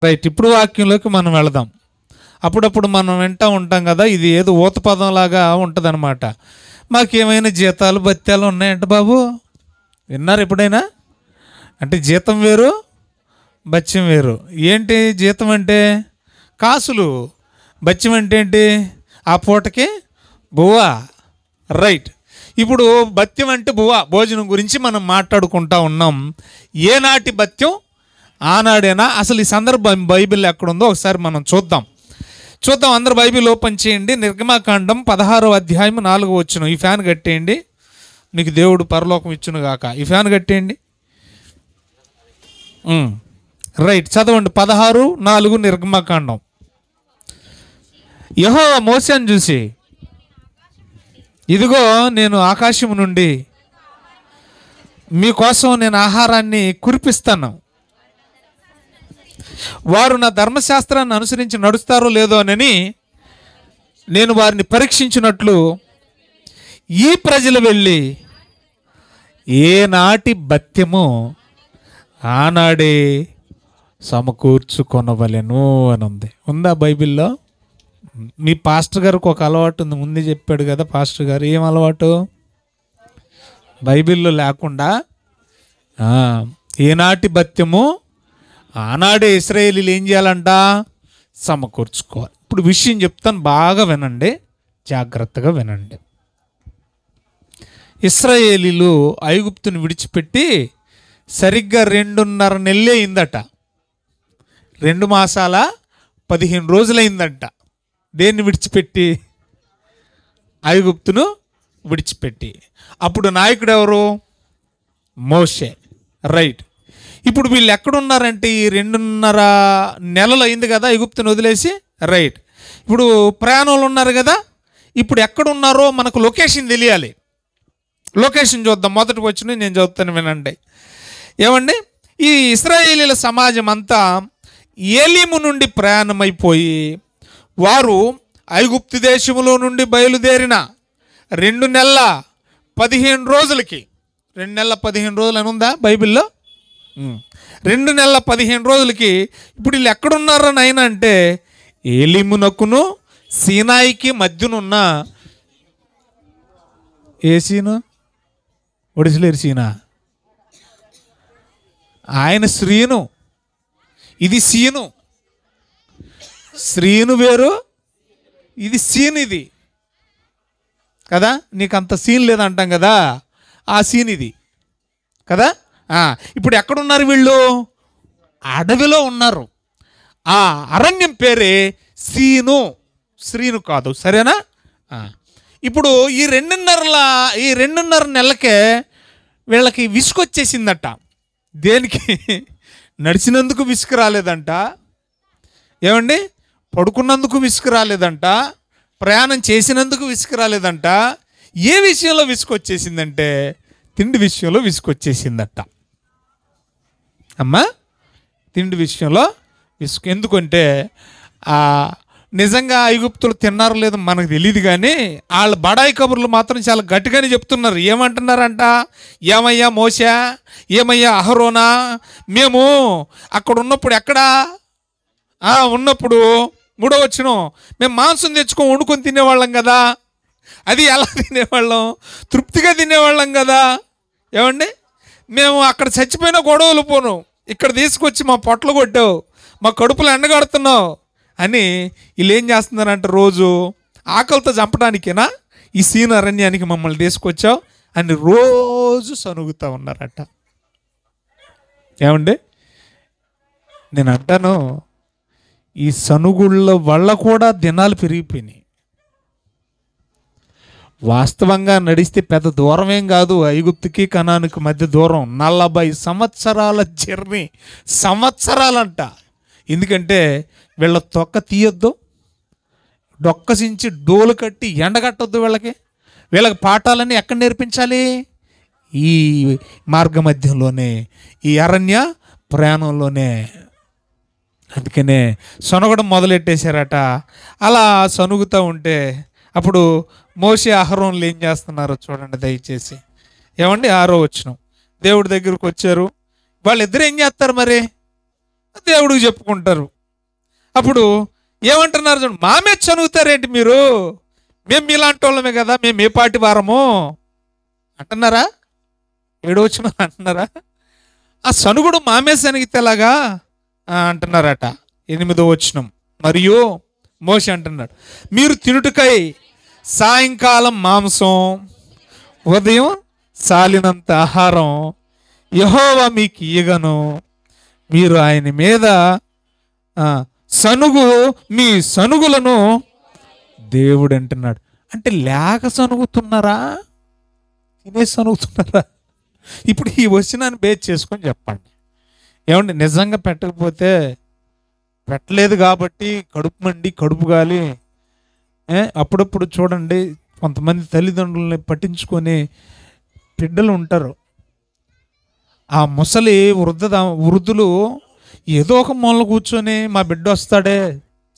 Right, ఇప్పుడు వాక్యంలోకి మనం వెళదాం. అప్పుడప్పుడు మనం వింటూ ఉంటాం కదా, ఇది ఏదో ఊత పదంలాగా ఉంటుంది అనమాట. మాకేమైనా జీతాలు భత్యాలు ఉన్నాయంట బాబు, విన్నారు ఎప్పుడైనా? అంటే జీతం వేరు, బత్యం వేరు. ఏంటి జీతం అంటే కాసులు, బత్యం అంటే ఏంటి ఆ పూటకి బువ్వా. రైట్, ఇప్పుడు బత్యం అంటే బువ్వా, భోజనం గురించి మనం మాట్లాడుకుంటా ఉన్నాం. ఏనాటి బత్యం ఆనాడేనా? అసలు ఈ సందర్భం బైబిల్ ఎక్కడుందో ఒకసారి మనం చూద్దాం. అందరు బైబిల్ ఓపెన్ చేయండి. నిర్గమాకాండం 16వ అధ్యాయం 4వ వచనం. ఈ ఫ్యాన్ కట్టేయండి, మీకు దేవుడు పరలోకం ఇచ్చును గాక. ఈ ఫ్యాన్ కట్టేయండి. రైట్, చదవండి. 16:4 నిర్గమాకాండం. యెహోవా మోషేను చూసి, ఇదిగో నేను ఆకాశం నుండి మీకోసం నేను ఆహారాన్ని కురిపిస్తాను, వారు నా ధర్మశాస్త్రాన్ని అనుసరించి నడుస్తారో లేదో అని నేను వారిని పరీక్షించినట్లు ఈ ప్రజలు వెళ్ళి ఏనాటి భత్యము ఆనాడే సమకూర్చుకొనవలెను అని ఉంది. ఉందా బైబిల్లో? మీ పాస్టర్ గారికి ఒక అలవాటు ఉంది, ముందే చెప్పాడు కదా పాస్టర్ గారు. ఏం అలవాటు? బైబిల్లో లేకుండా ఏనాటి భత్యము ఆనాడే ఇశ్రాయేలీలు ఏం చేయాలంట? సమకూర్చుకోవాలి. ఇప్పుడు విషయం చెప్తాను, బాగా వినండి, జాగ్రత్తగా వినండి. ఇశ్రాయేలీలు ఐగుప్తుని విడిచిపెట్టి సరిగ్గా 2.5 నెలలు అయిందట. 2 మాసాల 15 రోజులైందంట. దేన్ని విడిచిపెట్టి? ఐగుప్తును విడిచిపెట్టి. అప్పుడు నాయకుడు ఎవరు? మోషే. రైట్, ఇప్పుడు వీళ్ళు ఎక్కడున్నారంటే ఈ 2.5 నెలలు అయింది కదా ఐగుప్తుని వదిలేసి. రైట్, ఇప్పుడు ప్రయాణంలో ఉన్నారు కదా, ఇప్పుడు ఎక్కడున్నారో మనకు లొకేషన్ తెలియాలి. లొకేషన్ చూద్దాం. మొదటి వచ్చిన నేను చదువుతాను, వినండి. ఏమండి, ఈ ఇశ్రాయేలీల సమాజం అంతా ఏలీము నుండి ప్రయాణమైపోయి వారు ఐగుప్తు దేశములో నుండి బయలుదేరిన 2 నెలల 15 రోజులకి, 2 నెలల 15 రోజులు అని ఉందా బైబిల్లో? 2 నెలల 15 రోజులకి ఇప్పుడు వీళ్ళు ఎక్కడున్నారో నాయన అంటే ఏలీమునకును సీనాయికి మధ్యనున్న ఏ సీను? ఒడిసిలేరు సీనా? ఆయన శ్రీను, ఇది సీను. శ్రీను వేరు, ఇది సీన్. ఇది కదా, నీకు అంత సీన్ లేదంటాం కదా, ఆ సీన్ ఇది కదా. ఇప్పుడు ఎక్కడున్నారు వీళ్ళు? అడవిలో ఉన్నారు. ఆ అరణ్యం పేరే సీను, శ్రీను కాదు, సరేనా? ఇప్పుడు ఈ 2.5 నెలలకే వీళ్ళకి విసుకొచ్చేసిందట. దేనికి? నడిచినందుకు విసుగు రాలేదంట, ఏమండి, పడుకున్నందుకు విసుగు రాలేదంట, ప్రయాణం చేసినందుకు విసుగు రాలేదంట. ఏ విషయంలో విసుకొచ్చేసిందంటే తిండి విషయంలో విసుకొచ్చేసిందట. అమ్మా, తిండి విషయంలో విసుగు. ఎందుకంటే నిజంగా ఐగుప్తులు తిన్నారో లేదో మనకు తెలియదు, కానీ వాళ్ళ బడాయి కబుర్లు మాత్రం చాలా గట్టిగానే చెప్తున్నారు. ఏమంటున్నారంట? ఏమయ్యా మోసే, ఏమయ్యా అహరోనా, మేము అక్కడ ఉన్నప్పుడు ఎక్కడా ఉన్నప్పుడు 3వ వచనం, మేము మాంసం తెచ్చుకొని వండుకొని తినేవాళ్ళం కదా. అది ఎలా తినేవాళ్ళం? తృప్తిగా తినేవాళ్ళం కదా. ఏమండి, మేము అక్కడ చచ్చిపోయినా గొడవలు పోను, ఇక్కడ తీసుకొచ్చి మా పొట్టలు కొట్టావు, మా కడుపులు ఎండగడుతున్నావు అని వీళ్ళు ఏం చేస్తున్నారంటే రోజు ఆకలితో చంపడానికేనా ఈ సీన్ అరణ్యానికి మమ్మల్ని తీసుకొచ్చావు అని రోజు సనుగుతూ ఉన్నారట. ఏమండి, నేను అంటాను, ఈ సనుగుళ్ళ వల్ల కూడా దినాలు పెరిగిపోయినాయి. వాస్తవంగా నడిస్తే పెద్ద దూరం ఏం కాదు, ఐగుప్తుకి కనానుకి మధ్య దూరం 40 సంవత్సరాల జర్నీ. సంవత్సరాలంట. ఎందుకంటే వీళ్ళ తొక్క తీయొద్దు, డొక్కసించి డోలు కట్టి ఎండగట్టొద్దు. వీళ్ళకి పాఠాలన్నీ ఎక్కడ నేర్పించాలి? ఈ మార్గ మధ్యంలోనే, ఈ అరణ్య ప్రయాణంలోనే. అందుకనే సనుగడం మొదలెట్టేశారట. అలా సనుగుతూ ఉంటే అప్పుడు మోషే అహరోన్లు ఏం చేస్తున్నారో చూడండి దయచేసి. ఏమండి, 6వ వచనం. దేవుడి దగ్గరకు వచ్చారు. వాళ్ళిద్దరు ఏం చేస్తారు మరి? దేవుడికి చెప్పుకుంటారు. అప్పుడు ఏమంటున్నారు చూడండి, మామే చనుగుతారేంటి మీరు, మేము మీలాంటి వాళ్ళమే కదా, మేము ఏ పాటి వారము అంటున్నారా? 7వ వచనం అంటున్నారా? ఆ సనుగుడు మామే సనిగితేలాగా అంటున్నారట. 8వ వచనం, మరియు మోషే అంటున్నాడు, మీరు తినుటకై సాయంకాలం మాంసం, ఉదయం సాలినంత ఆహారం యెహోవా మీకు ఇయ్యగను, మీరు ఆయన మీద సనుగు మీ సనుగులను దేవుడు అంటున్నాడు. అంటే లేక సనుగుతున్నారా, తినే సనుగుతున్నారా? ఇప్పుడు ఈ వచనాన్ని బేస్ చేసుకొని చెప్పండి. ఏమండి, నిజంగా పెట్టకపోతే పెట్టలేదు కాబట్టి కడుపు మండి కడుపు గాలి. అప్పుడప్పుడు చూడండి, కొంతమంది తల్లిదండ్రులని పట్టించుకొని బిడ్డలు ఉంటారు. ఆ ముసలి వృద్ధులు ఏదో ఒక మూల కూర్చొని మా బిడ్డ వస్తాడే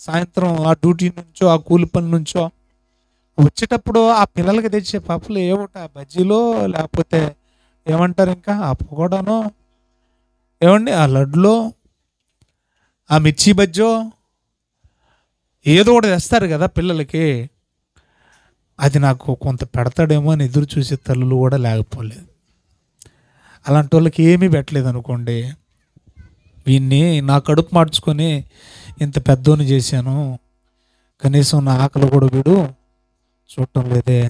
సాయంత్రం ఆ డ్యూటీ నుంచో ఆ కూలి పని నుంచో వచ్చేటప్పుడు ఆ పిల్లలకి తెచ్చే పప్పులు ఏమిట, బజ్జీలో లేకపోతే ఏమంటారు ఇంకా ఆ పకోడానో, ఏమండి ఆ లడ్లో ఆ మిర్చి బజ్జో ఏదో ఒకటి తెస్తారు కదా పిల్లలకి. అది నాకు కొంత పెడతాడేమో అని ఎదురు చూసే తల్లులు కూడా లేకపోలేదు. అలాంటి వాళ్ళకి ఏమీ పెట్టలేదు అనుకోండి, వీన్ని నా కడుపు మార్చుకొని ఇంత పెద్దోని చేశాను, కనీసం నా ఆకలి కూడా వీడు చూడటం లేదే,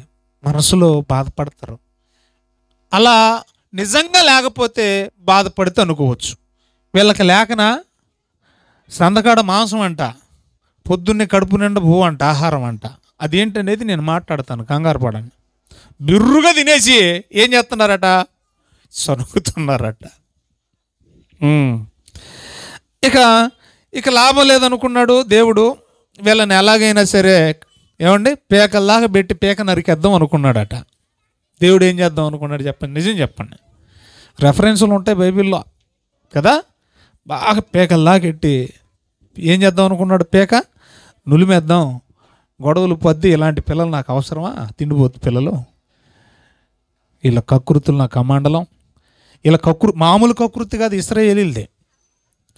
మనసులో బాధపడతారు. అలా నిజంగా లేకపోతే బాధపడితే అనుకోవచ్చు. వీళ్ళకి లేకనా సందకాడ మాంసం అంట, పొద్దున్నే కడుపు నిండా భూ అంట, ఆహారం అంట. అదేంటనేది నేను మాట్లాడతాను, కంగారు పడండి. బిర్రుగా తినేసి ఏం చేస్తున్నారట, సనుగుతున్నారట. ఇక లాభం లేదనుకున్నాడు దేవుడు. వీళ్ళని ఎలాగైనా సరే ఏమండి పేకల్లాగా పెట్టి పేక నరికేద్దాం అనుకున్నాడట. దేవుడు ఏం చేద్దాం అనుకున్నాడు చెప్పండి, నిజం చెప్పండి. రెఫరెన్సులు ఉంటాయి బైబిల్లో కదా. బాగా పేకల్లాగా ఎట్టి ఏం చేద్దాం అనుకున్నాడు, పేక నులిమేద్దాం, గొడవలు పొద్దు. ఇలాంటి పిల్లలు నాకు అవసరమా, తిండిపోతు పిల్లలు, వీళ్ళ కకృతులు నాకు అమండలం. ఇలా మామూలు కకృతి కాదు, ఇశ్రాయేలీలదే.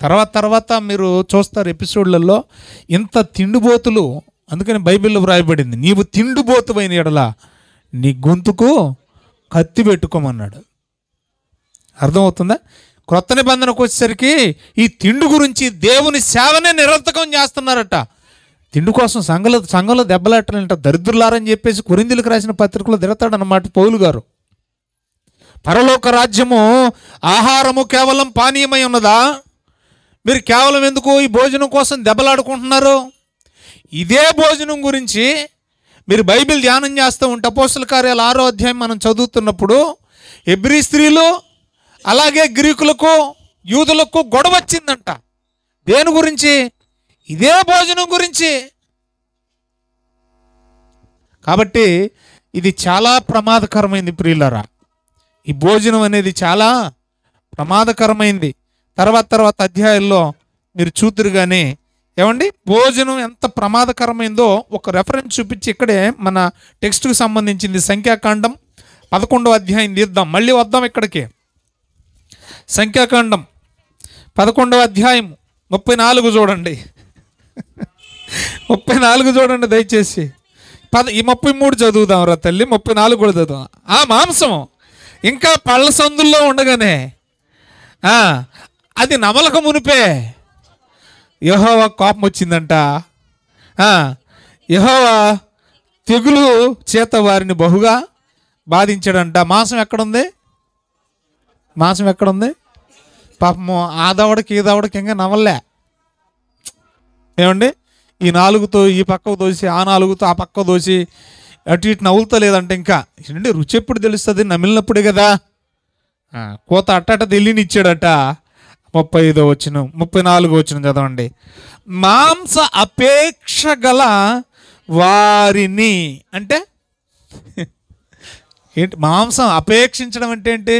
తర్వాత మీరు చూస్తారు ఎపిసోడ్లలో ఇంత తిండిపోతులు. అందుకని బైబిల్లో వ్రాయబడింది, నీవు తిండిపోతువైన ఎడల నీ గొంతుకు కత్తి పెట్టుకోమన్నాడు. అర్థమవుతుందా? క్రొత్త నిబంధనకు వచ్చేసరికి ఈ తిండి గురించి దేవుని సేవనే నిరర్థకం చేస్తున్నారట. తిండి కోసం సంఘంలో దెబ్బలాటాలంట, దరిద్రులారని చెప్పేసి కొరింథీయులకు రాసిన పత్రికలో తిడతాడన్నమాట పౌలు గారు. పరలోక రాజ్యము ఆహారము కేవలం పానీయమై ఉన్నదా? మీరు కేవలం ఎందుకు ఈ భోజనం కోసం దెబ్బలాడుకుంటున్నారు? ఇదే భోజనం గురించి మీరు బైబిల్ ధ్యానం చేస్తూ ఉంటే అపోస్తల కార్యాలు 6వ అధ్యాయం మనం చదువుతున్నప్పుడు హెబ్రీ స్త్రీలు అలాగే గ్రీకులకు యూదులకు గొడవ వచ్చిందంట. దేని గురించి? ఇదే భోజనం గురించి. కాబట్టి ఇది చాలా ప్రమాదకరమైంది ప్రియులారా. ఈ భోజనం అనేది చాలా ప్రమాదకరమైంది. తర్వాత అధ్యాయాల్లో మీరు చూతురు. కానీ ఏమండి, భోజనం ఎంత ప్రమాదకరమైందో ఒక రెఫరెన్స్ చూపించి ఇక్కడే మన టెక్స్ట్కి సంబంధించింది సంఖ్యాకాండం 11వ అధ్యాయం తీద్దాం. మళ్ళీ వద్దాం ఇక్కడికి. సంఖ్యాకాండం 11వ అధ్యాయం 34 చూడండి. 34 చూడండి దయచేసి. ఈ 33 చదువుదాం రా తల్లి, 34 కూడా చదువుదాం. ఆ మాంసం ఇంకా పళ్ళ సందుల్లో ఉండగానే అది నమలక మునిపే యెహోవా కోపం వచ్చిందంట. యెహోవా తెగులు చేత వారిని బహుగా బాధించాడంట. మాంసం ఎక్కడుంది? పాపము ఆ దవడకి ఈ దవడకి ఇంకా నవల్లే. ఏమండి, ఈ 4తో ఈ పక్కకు దోసి ఆ 4తో ఆ పక్క దోసి అటు ఇటు నవ్వులుతో లేదంటే ఇంకా ఏంటంటే రుచి ఎప్పుడు తెలుస్తుంది? నమిలినప్పుడే కదా. కోత అట్టట తెలియనిచ్చాడట. 35వ వచనం 34వ వచనం చదవండి. మాంస అపేక్ష గల వారిని అంటే ఏంటి? మాంసం అపేక్షించడం అంటే ఏంటి?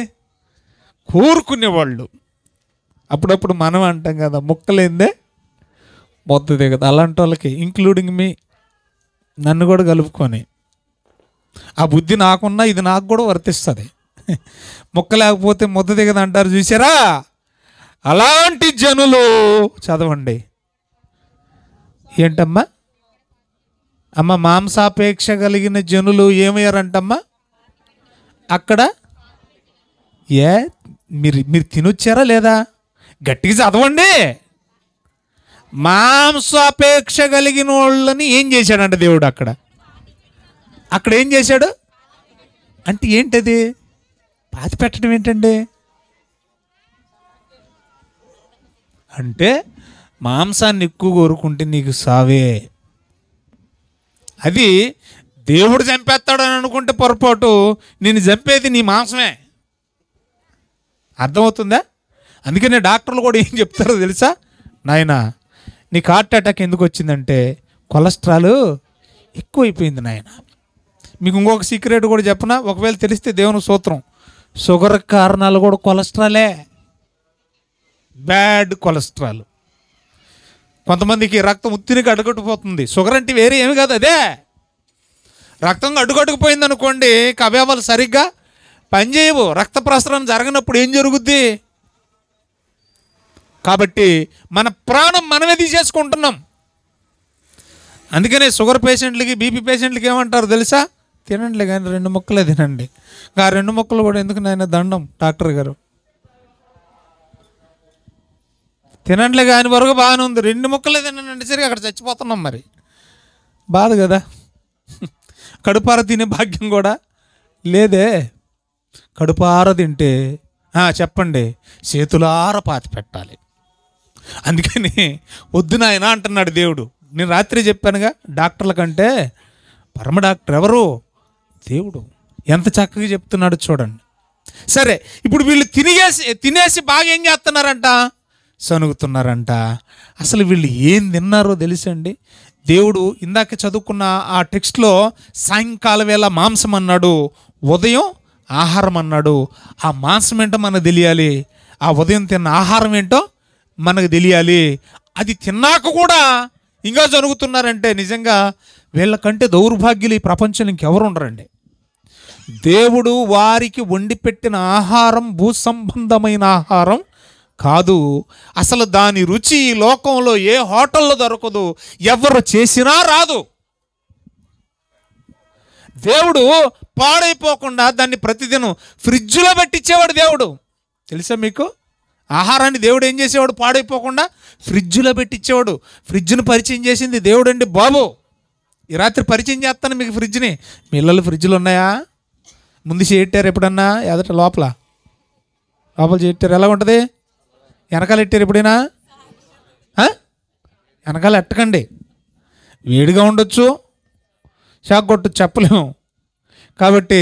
కోరుకునేవాళ్ళు. అప్పుడప్పుడు మనం అంటాం కదా, ముక్కలేందే మొత్తం దిగదు. అలాంటి వాళ్ళకి ఇంక్లూడింగ్ మీ, నన్ను కూడా కలుపుకొని, ఆ బుద్ధి నాకున్నా ఇది నాకు కూడా వర్తిస్తుంది. ముక్క లేకపోతే ముద్ద దిగదు అంటారు చూసారా? అలాంటి జనులు చదవండి. ఏంటమ్మా? అమ్మ, మాంసాపేక్ష కలిగిన జనులు ఏమయ్యారంటమ్మా అక్కడ? ఏ మీరు మీరు తినొచ్చారా లేదా? గట్టిగా చదవండి. మాంసాపేక్ష కలిగిన వాళ్ళని ఏం చేశాడంట దేవుడు అక్కడ? అక్కడ ఏం చేశాడు అంటే ఏంటది? పాతి పెట్టడం ఏంటండి అంటే, మాంసాన్ని ఎక్కువ కోరుకుంటే నీకు సావే. అది దేవుడు చంపేస్తాడని అనుకుంటే పొరపాటు, నిన్ను చంపేది నీ మాంసమే. అర్థమవుతుందా? అందుకనే డాక్టర్లు కూడా ఏం చెప్తారో తెలుసా? నాయనా, నీకు హార్ట్ అటాక్ ఎందుకు వచ్చిందంటే కొలెస్ట్రాల్ ఎక్కువైపోయింది నాయన. మీకు ఇంకొక సీక్రెట్ కూడా చెప్పనా? ఒకవేళ తెలిస్తే దేవుని స్తోత్రం. షుగర్ కారణాలు కూడా కొలెస్ట్రాలే, బ్యాడ్ కొలెస్ట్రాల్. కొంతమందికి రక్తం ఉత్తినికి అడ్డుకట్టుకుపోతుంది. షుగర్ అంటే వేరే ఏమి కాదు, అదే రక్తం అడ్డుకట్టుకుపోయింది అనుకోండి, అవయవాలు సరిగ్గా పనిచేయవు. రక్త ప్రసరణ జరగనప్పుడు ఏం జరుగుద్ది? కాబట్టి మన ప్రాణం మనమే తీసేసుకుంటున్నాం. అందుకనే షుగర్ పేషెంట్లకి, బీపీ పేషెంట్లకి ఏమంటారు తెలుసా? తినండిలే కానీ 2 ముక్కలే తినండి. ఆ 2 ముక్కలు కూడా ఎందుకు నాయన దండం డాక్టర్ గారు, తినండిలే కానీ వరకు బాగానే ఉంది, 2 ముక్కలే తినండి సరే అక్కడ చచ్చిపోతున్నాం. మరి బాధ కదా. కడుపార తినే భాగ్యం కూడా లేదే. కడుపార తింటే చెప్పండి, చేతులార పాతి పెట్టాలి. అందుకని వద్దు నాయన అంటున్నాడు దేవుడు. నేను రాత్రి చెప్పానుగా, డాక్టర్ల కంటే పరమ డాక్టర్ ఎవరు? దేవుడు. ఎంత చక్కగా చెప్తున్నాడు చూడండి. సరే, ఇప్పుడు వీళ్ళు తినేసి బాగా ఏం చేస్తున్నారంట? సనుగుతున్నారంట. అసలు వీళ్ళు ఏం తిన్నారో తెలుసండి? దేవుడు ఇందాక చదువుకున్న ఆ టెక్స్ట్లో సాయంకాల వేళ మాంసం అన్నాడు, ఉదయం ఆహారం అన్నాడు. ఆ మాంసం ఏంటో మనకు తెలియాలి, ఆ ఉదయం తిన్న ఆహారం ఏంటో మనకు తెలియాలి. అది తిన్నాక కూడా ఇంకా జరుగుతున్నారంటే నిజంగా వీళ్ళకంటే దౌర్భాగ్యులు ఈ ప్రపంచంలో ఇంకెవరు ఉండరండి. దేవుడు వారికి వండి పెట్టిన ఆహారం భూ సంబంధమైన ఆహారం కాదు. అసలు దాని రుచి ఈ లోకంలో ఏ హోటల్లో దొరకదు, ఎవరు చేసినా రాదు. దేవుడు పాడైపోకుండా దాన్ని ప్రతిదినం ఫ్రిడ్జ్లో పెట్టించేవాడు దేవుడు. తెలుసా మీకు? ఆహారాన్ని దేవుడు ఏం చేసేవాడు? పాడైపోకుండా ఫ్రిడ్జ్లో పెట్టించేవాడు. ఫ్రిడ్జ్ను పరిచయం చేసింది దేవుడు అండి బాబు. ఈ రాత్రి పరిచయం చేస్తాను మీకు ఫ్రిడ్జ్ని. మీ ఇళ్ళలో ఫ్రిడ్జ్లు ఉన్నాయా? ముందు చేయట్టారు ఎప్పుడన్నా? ఎదట లోపల చేయట్టారు. ఎలా ఉంటుంది? వెనకాల ఎట్టారు ఎప్పుడైనా? వెనకాల ఎట్టకండి, వేడిగా ఉండొచ్చు, షాక్ కొట్టు, చెప్పలేము. కాబట్టి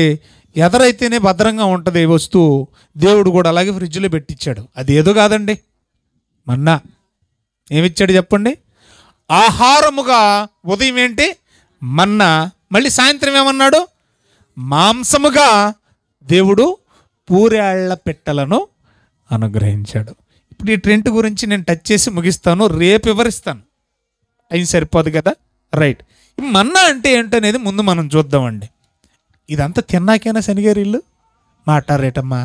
ఎదరైతేనే భద్రంగా ఉంటుంది వస్తువు. దేవుడు కూడా అలాగే ఫ్రిడ్జ్లో పెట్టించాడు. అది ఏదో కాదండి, మన్నా. ఏమిచ్చాడు చెప్పండి? ఆహారముగా ఉదయం ఏంటి? మన్నా. మళ్ళీ సాయంత్రం ఏమన్నాడు? మాంసముగా దేవుడు పూరేళ్ల పెట్టలను అనుగ్రహించాడు. ఇప్పుడు ఈ ట్రెంట్ గురించి నేను టచ్ చేసి ముగిస్తాను, రేపు వివరిస్తాను, టైం సరిపోదు కదా. రైట్. మన్నా అంటే ఏంటనేది ముందు మనం చూద్దామండి. ఇదంతా తిన్నాకైనా శనిగారు ఇల్లు మాట్లాడరేటమ్మా.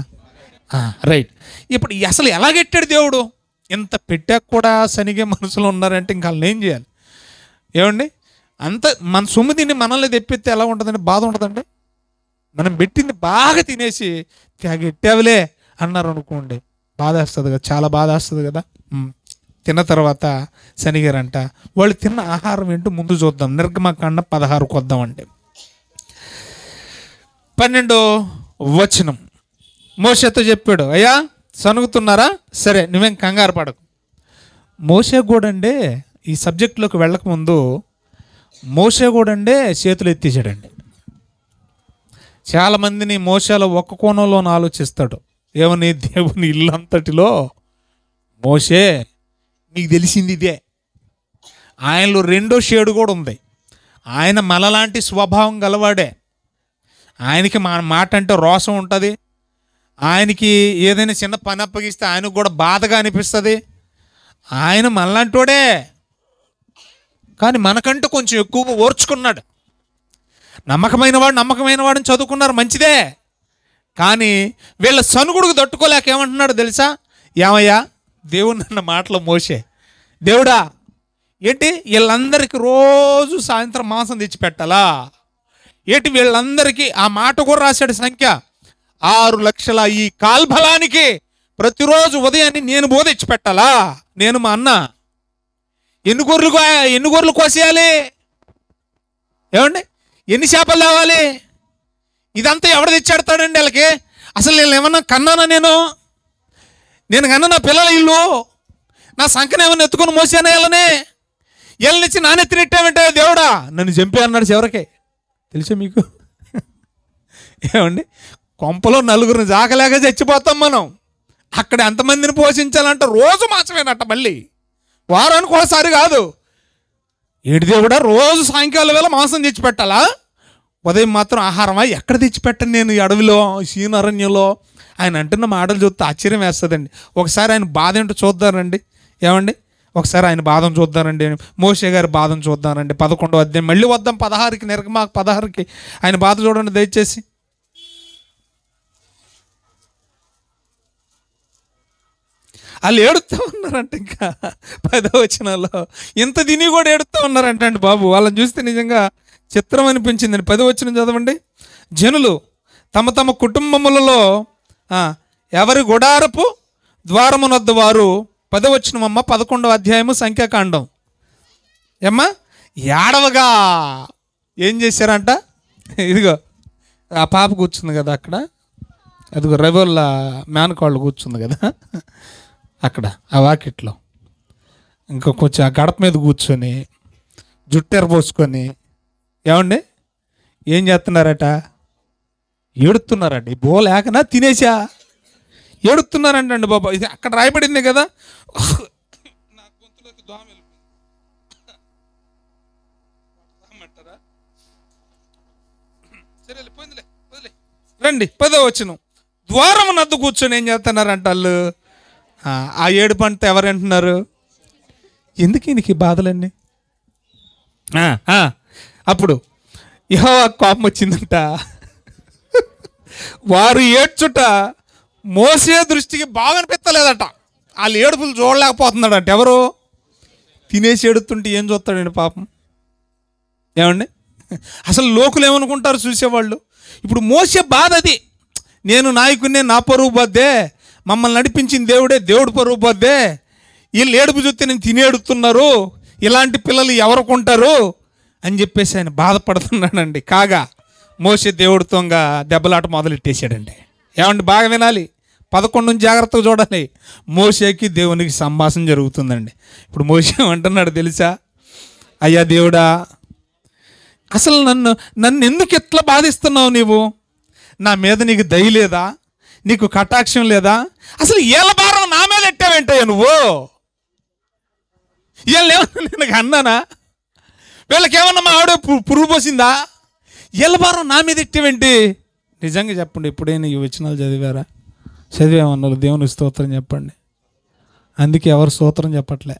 రైట్. ఇప్పుడు అసలు ఎలాగెట్టాడు దేవుడు? ఇంత పెట్టాక కూడా శనిగే మనసులో ఉన్నారంటే ఇంకా వాళ్ళని ఏం చేయాలి? ఏమండి, అంత మన సొమ్ము తిని మనల్ని తెప్పిస్తే ఎలా ఉంటుందండి? బాధ ఉంటుందండి. మనం పెట్టింది బాగా తినేసి తెగెట్టావులే అన్నారు అనుకోండి, బాధ వస్తుంది కదా, చాలా బాధ వస్తుంది కదా. తిన్న తర్వాత శనిగారంట వాళ్ళు తిన్న ఆహారం ఏంటో ముందు చూద్దాం. నిర్గమకాండ 16 వద్దామండి. 12వ వచనం. మోషేతో చెప్పాడు, అయ్యా సనుగుతున్నారా? సరే, నువ్వేం కంగారు పడకు. మోషే కూడా అండి, ఈ సబ్జెక్టులోకి వెళ్ళకముందు మోషే కూడా అండి చేతులు ఎత్తేసాడండి. చాలామందిని మోషేలో ఒక్క కోణంలో ఆలోచిస్తాడు. ఏమని? దేవుని ఇల్లంతటిలో మోషే నీకు తెలిసింది ఇదే. ఆయనలో 2వ షేడు కూడా ఉంది. ఆయన మనలాంటి స్వభావం గలవాడే. ఆయనకి మన మాట అంటే రోషం ఉంటుంది. ఆయనకి ఏదైనా చిన్న పని అప్పగిస్తే ఆయనకు కూడా బాధగా అనిపిస్తుంది. ఆయన మనలాంటోడే, కానీ మనకంటూ కొంచెం ఎక్కువగా ఓర్చుకున్నాడు. నమ్మకమైన వాడిని చదువుకున్నారు, మంచిదే. కానీ వీళ్ళ సనుగుడుకు తట్టుకోలేక ఏమంటున్నాడు తెలుసా? ఏమయ్యా, దేవుడు అన్న మాటలో మోషే, దేవుడా ఏంటి వీళ్ళందరికీ రోజు సాయంత్రం మాంసం తెచ్చిపెట్టాలా ఏంటి? వీళ్ళందరికీ ఆ మాట కూడా రాశాడు సంఖ్య 6,00,000 ఈ కాల్బలానికి ప్రతిరోజు ఉదయాన్ని నేను బోధించి పెట్టాలా? నేను మా అన్న ఎన్ని గొర్రెలు కోసేయాలి? ఏమండి, ఎన్ని చేపలు తేవాలి? ఇదంతా ఎవడు తెచ్చాడతాడండి వీళ్ళకి? అసలు నేను ఏమన్నా కన్నానా? నేను కన్నా నా పిల్లల ఇల్లు నా సంఖ్యను ఏమన్నా ఎత్తుకొని మోసానా? వీళ్ళనిచ్చి నానెత్తినెట్టామంటే దేవుడా నన్ను చంపే అన్నాడు చివరికి. తెలుసా మీకు? ఏమండి, కొంపలో నలుగురిని జాకలేక చచ్చిపోతాం మనం. అక్కడ ఎంతమందిని పోషించాలంటే రోజు మాసమేనట, మళ్ళీ వారానికి ఒకసారి కాదు. ఏడు దేవుడా రోజు సాయంకాలం వేళ మాంసం తెచ్చిపెట్టాలా? ఉదయం మాత్రం ఆహారమా? ఎక్కడ తెచ్చిపెట్టను నేను? ఈ అడవిలో, సీన్ అరణ్యంలో. ఆయన అంటున్న మాటలు చూస్తే ఆశ్చర్యం వేస్తుందండి. ఒకసారి ఆయన బాధ ఏంటో చూద్దారండి. ఏమండి, ఒకసారి ఆయన బాధను చూద్దానండి. మోషే గారి బాధను చూద్దానండి. 11వ అధ్యాయం మళ్ళీ వద్దాం 16కి, నిర్గమా 16కి ఆయన బాధ చూడండి దయచేసి. వాళ్ళు ఏడుస్తూ ఉన్నారంట. ఇంకా 10వ వచనంలో ఇంత తిని కూడా ఏడుస్తూ ఉన్నారంట అండి బాబు. వాళ్ళని చూస్తే నిజంగా చిత్రం అనిపించిందండి. 10వ వచనం చదవండి. జనులు తమ తమ కుటుంబములలో ఎవరి గుడారపు ద్వారమునొద్ద వారు 10వ వచనం అమ్మ 11వ అధ్యాయము సంఖ్యాకాండం ఏమ్మా ఏడవగా ఏం చేశారంట? ఇదిగో ఆ పాప కూర్చుంది కదా అక్కడ, అదిగో రవిళ్ళ మేనకాళ్ళు కూర్చుంది కదా అక్కడ ఆ వాకిట్లో. ఇంకా కొంచెం ఆ గడప మీద కూర్చొని జుట్టెర పోసుకొని ఏమండి ఏం చేస్తున్నారట? ఏడుతున్నారండి. బోలేకనా తినేసా ఏడుతున్నారంట అండి బాబా. ఇది అక్కడ రాయబడింది కదా. నా గొంతులోకి దోమ వెళ్ళిపోయింది. సరే వెళ్ళిపోయిందిలే, వదిలే. రండి 10వ వచనం. ద్వారం నద్దు కూర్చొని ఏం చేస్తున్నారంట వాళ్ళు? ఆ ఏడుపు అంతా ఎవరు అంటున్నారు? ఎందుకు ఈయనకి బాధలన్నీ? అప్పుడు యెహోవా కోపం వచ్చిందంట. వారు ఏడ్చుట మోసే దృష్టికి బాగా అనిపించలేదట. వాళ్ళు ఏడుపులు చూడలేకపోతున్నాడంట. ఎవరు? తినేసి ఏడుతుంటే ఏం చూస్తాడండి పాపం. ఏమండి, అసలు లోకులు ఏమనుకుంటారు చూసేవాళ్ళు? ఇప్పుడు మోసే బాధ అది. నేను నాయకుడినే, నా పరువు పోద్దే, మమ్మల్ని నడిపించిన దేవుడే, దేవుడు పరువు పోద్దే, వీళ్ళు ఏడుపు చూస్తే నేను తినేడుతున్నారు, ఇలాంటి పిల్లలు ఎవరుకుంటారు అని చెప్పేసి ఆయన బాధపడుతున్నాడండి. కాగా మోసే దేవుడితోగా దెబ్బలాట మొదలెట్టేశాడండి. ఏమండి, బాగా వినాలి. 11 నుంచి జాగ్రత్తగా చూడాలి. మోసేకి దేవునికి సంభాషణ జరుగుతుందండి. ఇప్పుడు మోసే అంటున్నాడు తెలుసా? అయ్యా దేవుడా, అసలు నన్ను ఎందుకు ఎట్లా బాధిస్తున్నావు? నీవు నా మీద నీకు దయ లేదా? నీకు కటాక్షం లేదా? అసలు ఏళ్ళ భారం నా మీద ఎట్టావేంటయ్యా నువ్వు? వీళ్ళేమన్నా నేను అన్నానా? వీళ్ళకేమన్నా మా ఆవిడ పురుగు పోసిందా? ఏళ్ళ భారం నా మీద ఎట్టావేంటి? నిజంగా చెప్పండి, ఎప్పుడైనా ఈ వచనాలు చదివారా? చదివేమన్నారు? దేవుని స్తోత్రం చెప్పండి. అందుకే ఎవరు స్తోత్రం చెప్పట్లే.